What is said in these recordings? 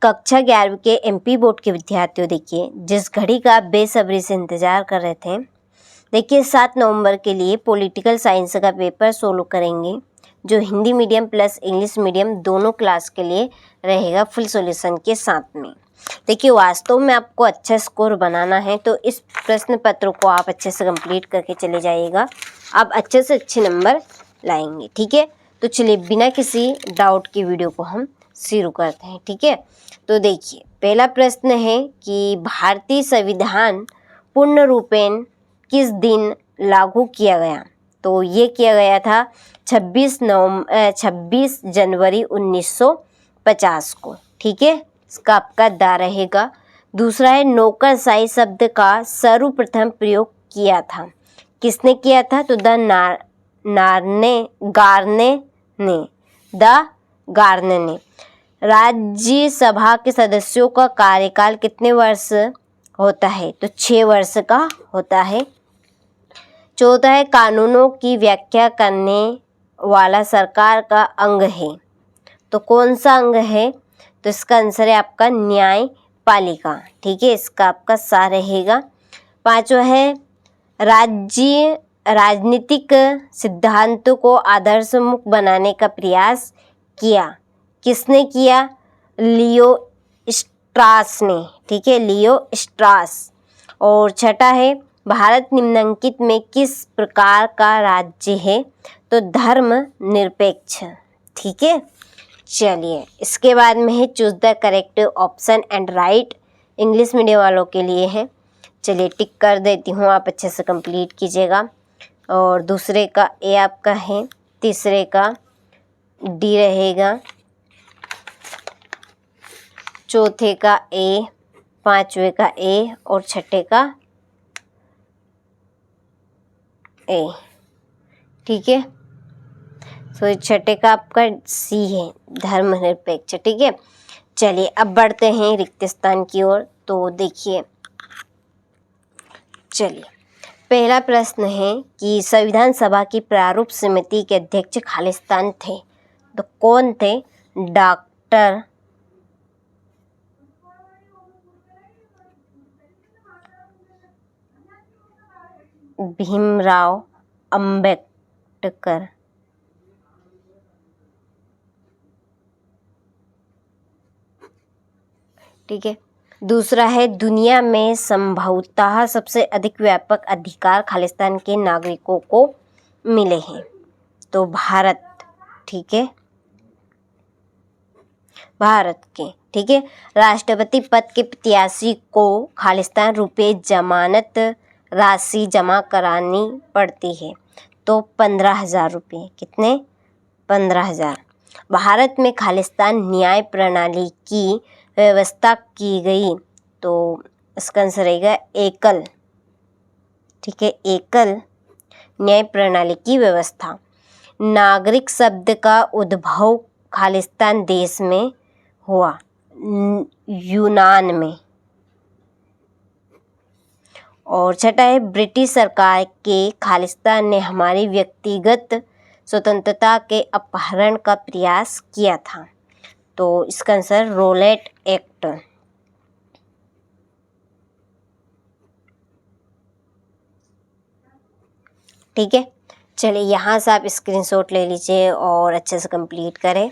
कक्षा 11वीं के एमपी बोर्ड के विद्यार्थियों, देखिए जिस घड़ी का आप बेसब्री से इंतज़ार कर रहे थे, देखिए 7 नवंबर के लिए पॉलिटिकल साइंस का पेपर सोल्व करेंगे, जो Hindi medium plus English medium दोनों क्लास के लिए रहेगा फुल सॉल्यूशन के साथ में। देखिए वास्तव में आपको अच्छा स्कोर बनाना है तो इस प्रश्न पत्र को आप अच्छे से कंप्लीट करके चले जाइएगा, आप अच्छे से अच्छे नंबर लाएंगे। ठीक है, तो चलिए बिना किसी डाउट की वीडियो को हम शुरू करते हैं। ठीक है, तो देखिए पहला प्रश्न है कि भारतीय संविधान पूर्ण रूपेण किस दिन लागू किया गया? तो ये किया गया था 26 जनवरी 1950 को। ठीक है, इसका आपका दा रहेगा। दूसरा है नौकरशाही शब्द का सर्वप्रथम प्रयोग किया था, किसने किया था? तो गार्ने ने। राज्यसभा के सदस्यों का कार्यकाल कितने वर्ष होता है? तो 6 वर्ष का होता है। चौथा है कानूनों की व्याख्या करने वाला सरकार का अंग है, तो कौन सा अंग है? तो इसका आंसर है आपका न्यायपालिका। ठीक है, इसका आपका सा रहेगा। पांचवा है राजनीतिक सिद्धांतों को आदर्शमुख बनाने का प्रयास किया, किसने किया? लियो स्ट्रास ने। ठीक है, लियो स्ट्रास। और छठा है भारत निम्नलिखित में किस प्रकार का राज्य है? तो धर्मनिरपेक्ष। ठीक है, चलिए इसके बाद में है choose the correct option and right, English medium वालों के लिए है। चलिए टिक कर देती हूँ, आप अच्छे से कंप्लीट कीजिएगा। और दूसरे का ए आपका है, तीसरे का डी रहेगा, चौथे का ए, पांचवे का ए और छठे का ए। ठीक है, तो छठे का आपका सी है, धर्मनिरपेक्ष। ठीक है, चलिए अब बढ़ते हैं रिक्त स्थान की ओर। तो देखिए चलिए पहला प्रश्न है कि संविधान सभा की प्रारूप समिति के अध्यक्ष खालिस्तान थे, तो कौन थे? डॉक्टर भीमराव अंबेडकर। ठीक है, दूसरा है दुनिया में संभवतः सबसे अधिक व्यापक अधिकार खालिस्तान के नागरिकों को मिले हैं, तो भारत। ठीक है, भारत के। ठीक है, राष्ट्रपति पद के प्रत्याशी को खालिस्तान रुपये जमानत राशि जमा करानी पड़ती है, तो 15,000 रुपये। कितने? 15,000। भारत में खालिस्तान न्याय प्रणाली की व्यवस्था की गई, तो इसका आंसर रहेगा एकल। ठीक है, एकल न्याय प्रणाली की व्यवस्था। नागरिक शब्द का उद्भव खालिस्तान देश में हुआ, यूनान में। और छठा है ब्रिटिश सरकार के खालिस्तान ने हमारी व्यक्तिगत स्वतंत्रता के अपहरण का प्रयास किया था, तो इसका आंसर रोलेट एक्ट। ठीक है, चलिए यहाँ से आप स्क्रीनशॉट ले लीजिए और अच्छे से कंप्लीट करें।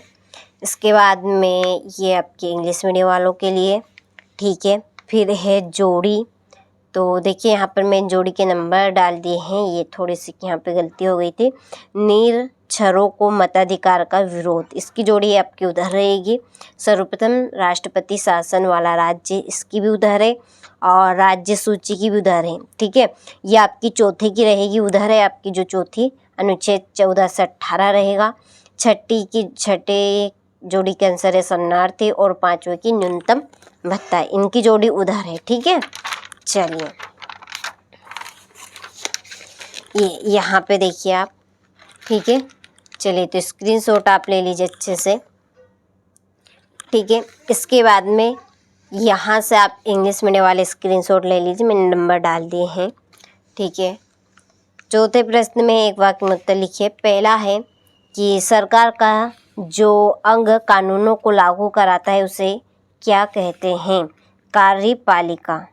इसके बाद में ये आपके इंग्लिश मीडियम वालों के लिए। ठीक है, फिर है जोड़ी। तो देखिए यहाँ पर मैं जोड़ी के नंबर डाल दिए हैं, ये थोड़ी सी यहाँ पे गलती हो गई थी। निरक्षरों को मताधिकार का विरोध, इसकी जोड़ी आपकी उधर रहेगी। सर्वप्रथम राष्ट्रपति शासन वाला राज्य, इसकी भी उधर है। और राज्य सूची की भी उधर है। ठीक है, ये आपकी चौथे की रहेगी, उधर है आपकी जो चौथी, अनुच्छेद 14 से 18 रहेगा। छठे जोड़ी के आंसर है शरणार्थी, और पांचवे की न्यूनतम भत्ता, इनकी जोड़ी उधर है। ठीक है, चलिए ये यहाँ पे देखिए आप। ठीक है, चलिए तो स्क्रीनशॉट आप ले लीजिए अच्छे से। ठीक है, इसके बाद में यहाँ से आप इंग्लिश मीडियम वाले स्क्रीनशॉट ले लीजिए, मैंने नंबर डाल दिए हैं। ठीक है, चौथे प्रश्न में एक वाक्य में उत्तर लिखिए। पहला है कि सरकार का जो अंग कानूनों को लागू कराता है उसे क्या कहते हैं? कार्यपालिका।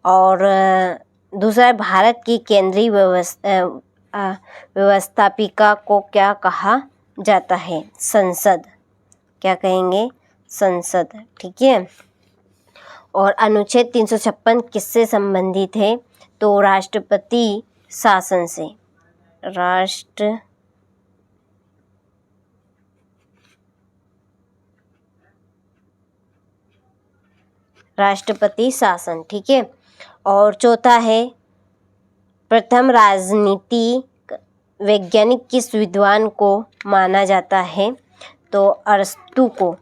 और दूसरा, भारत की केंद्रीय व्यवस्थापिका को क्या कहा जाता है? संसद। क्या कहेंगे? संसद। ठीक है। और अनुच्छेद 356 किससे संबंधित है? तो राष्ट्रपति शासन से। राष्ट्रपति शासन। ठीक है। और चौथा है, प्रथम राजनीतिक वैज्ञानिक किस विद्वान को माना जाता है? तो अरस्तु को।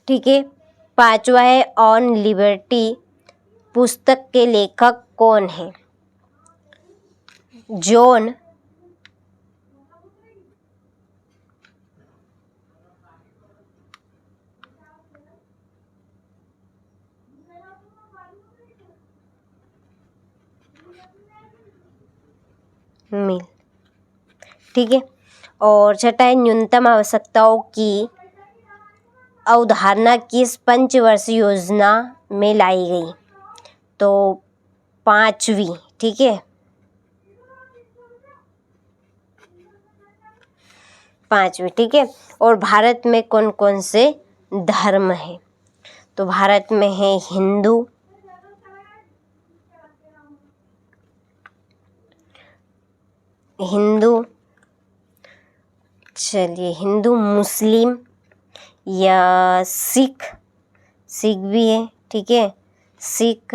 ठीक है। पांचवा है, ऑन लिबर्टी पुस्तक के लेखक कौन है? जॉन मिल। ठीक है। और छठा है, न्यूनतम आवश्यकताओं की अवधारणा किस पंचवर्षीय योजना में लाई गई? तो 5वीं। ठीक है। 5वीं। ठीक है। और भारत में कौन कौन से धर्म है? तो भारत में है हिंदू, हिंदू, मुस्लिम या सिख भी है। ठीक है। सिख।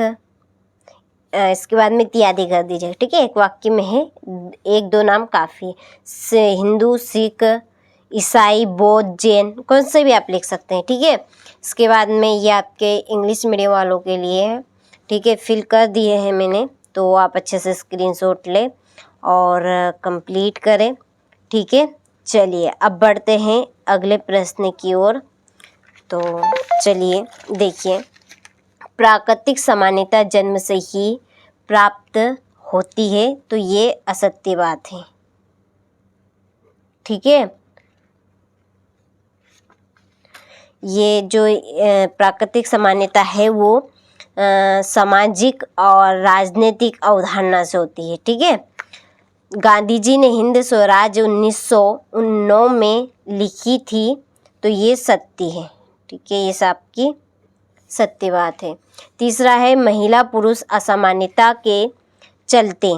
इसके बाद में इत्यादि कर दीजिए। ठीक है। एक वाक्य में है, 1-2 नाम काफ़ी है। हिंदू, सिख, ईसाई, बौद्ध, जैन, कौन से भी आप लिख सकते हैं। ठीक है। इसके बाद में ये आपके इंग्लिश मीडियम वालों के लिए है। ठीक है। फिल कर दिए हैं मैंने, तो आप अच्छे से स्क्रीनशॉट लें और कंप्लीट करें। ठीक है। चलिए अब बढ़ते हैं अगले प्रश्न की ओर। तो चलिए देखिए, प्राकृतिक समानता जन्म से ही प्राप्त होती है, तो ये असत्य बात है। ठीक है। ये जो प्राकृतिक समानता है वो सामाजिक और राजनीतिक अवधारणा से होती है। ठीक है। गांधी जी ने हिंद स्वराज 1909 में लिखी थी, तो ये सत्य है। ठीक है। ये सब की सत्य बात है। तीसरा है, महिला पुरुष असमानता के चलते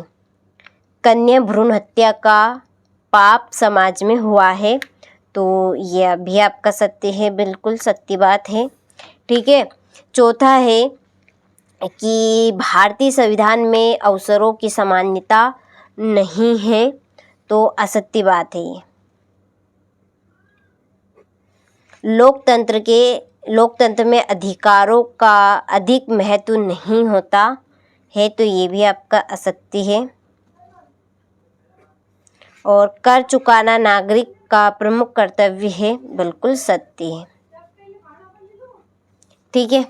कन्या भ्रूण हत्या का पाप समाज में हुआ है, तो यह भी आपका सत्य है, बिल्कुल सत्य बात है। ठीक है। चौथा है कि भारतीय संविधान में अवसरों की समानता नहीं है, तो असत्य बात है ये। लोकतंत्र में अधिकारों का अधिक महत्व नहीं होता है, तो ये भी आपका असत्य है। और कर चुकाना नागरिक का प्रमुख कर्तव्य है, बिल्कुल सत्य है। ठीक है।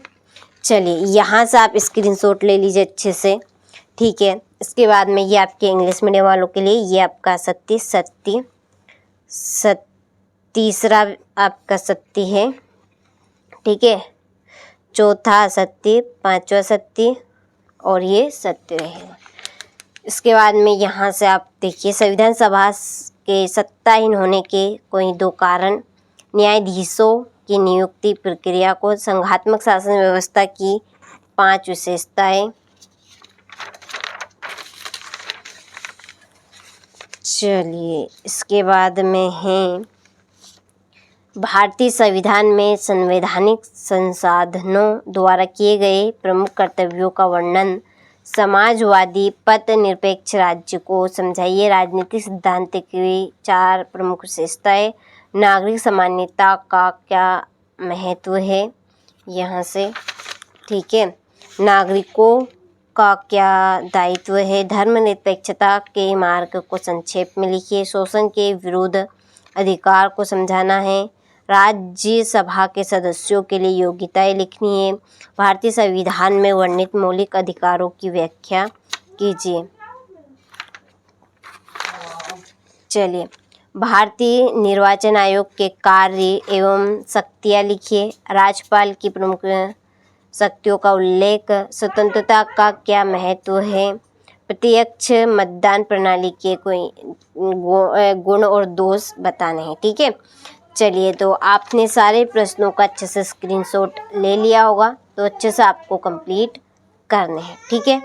चलिए यहाँ से आप स्क्रीनशॉट ले लीजिए अच्छे से। ठीक है। इसके बाद में ये आपके इंग्लिश मीडियम वालों के लिए ये आपका सत्य तीसरा आपका सत्य है। ठीक है। चौथा सत्य, 5वां सत्य और ये सत्य रहेगा। इसके बाद में यहाँ से आप देखिए, संविधान सभा के सत्ताहीन होने के कोई 2 कारण, न्यायाधीशों की नियुक्ति प्रक्रिया को, संघात्मक शासन व्यवस्था की 5 विशेषताएं। चलिए इसके बाद में है, भारतीय संविधान में संवैधानिक संसाधनों द्वारा किए गए प्रमुख कर्तव्यों का वर्णन, समाजवादी पथ निरपेक्ष राज्य को समझाइए, राजनीतिक सिद्धांत की 4 प्रमुख विशेषताएं, नागरिक समानता का क्या महत्व है यहाँ से। ठीक है। नागरिकों का क्या दायित्व है, धर्मनिरपेक्षता के मार्ग को संक्षेप में लिखिए, शोषण के विरुद्ध अधिकार को समझाना है, राज्यसभा के सदस्यों के लिए योग्यताएं लिखनी है। भारतीय संविधान में वर्णित मौलिक अधिकारों की व्याख्या कीजिए। चलिए, भारतीय निर्वाचन आयोग के कार्य एवं शक्तियाँ लिखिए। राज्यपाल की प्रमुख शक्तियों का उल्लेख। स्वतंत्रता का क्या महत्व है। प्रत्यक्ष मतदान प्रणाली के कोई गुण और दोष बताने हैं। ठीक है, चलिए, तो आपने सारे प्रश्नों का अच्छे से स्क्रीनशॉट ले लिया होगा, तो अच्छे से आपको कंप्लीट करने हैं। ठीक है।